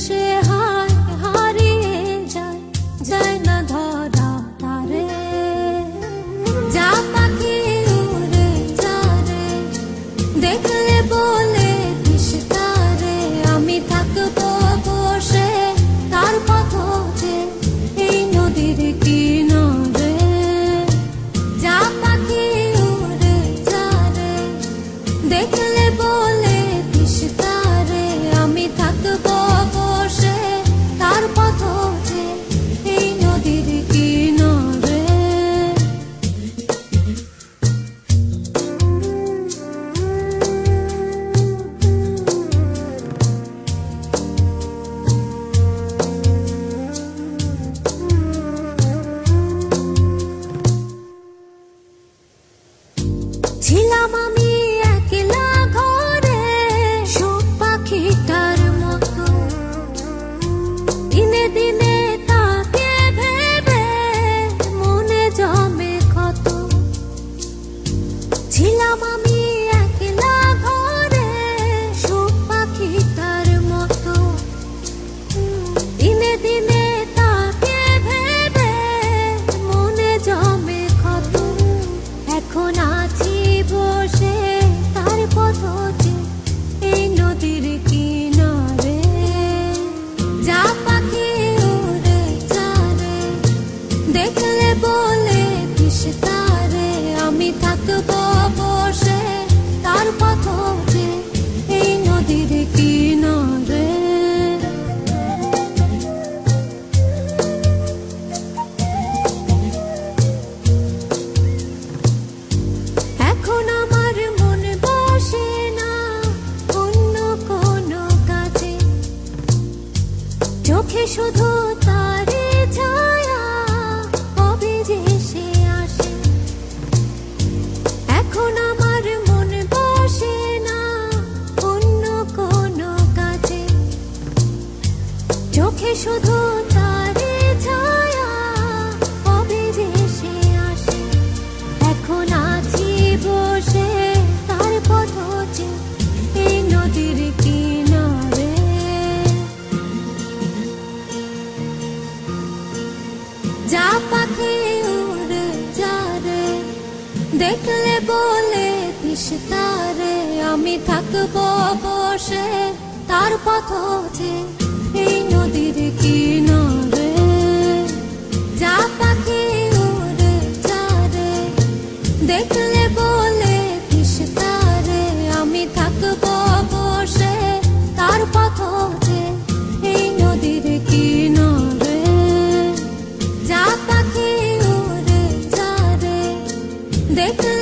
সে হায় হারিয়ে যায়, যায় না ধরা তারে। যা পাখি উড়ে যা রে, দেখলে বলে দিস তারে, আমি থাকবো বসে তার পথে এই নদীর কিনারে। যা পাখি উড়ে যা রে, দেখলে বলে দিস তারে, আমি থাকবো বসে তার পথে এই নদীর কিনারে। ছিলাম আমি একলা ঘরে, সব পাখিটার মতো, দিনে দিনে তাকে ভেবে মনে জমে ক্ষত। ছিলাম আমি একলা ঘরে, সব পাখিটার মতো, দিনে দিনে তাকে ভেবে মনে জমে ক্ষত। এখন আছি বসে তার পথে এই নদীর কিনারে। যা পাখি উড়ে যা রে, দেখলে বলে দিস তারে, আমি থাকবো বসে তার পথে এই নদীর কিনারে। এখন আমার মন বসে না অন্য কোনো কাজে, চোখে শুধু তারে ছায়া অবিদেশে আসে। এখন আমার মন বসে না অন্য কোনো কাজে, চোখে শুধু তারে ছায়া অবিদেশে আসে। এখন আছি বসে তার পথে এই নদীর কিনারে। যা পাখি উড়ে যা রে, দেখলে বলে দিস তারে, আমি থাকবো বসে তার পথে এই নদীর কিনারে। যা পাখি উড়ে যা রে, দেখলে বলে দিস তারে, আমি থাকবো বসে তার পথে এই নদীর কিনারে। যা পাখি উড়ে যা রে, দেখলে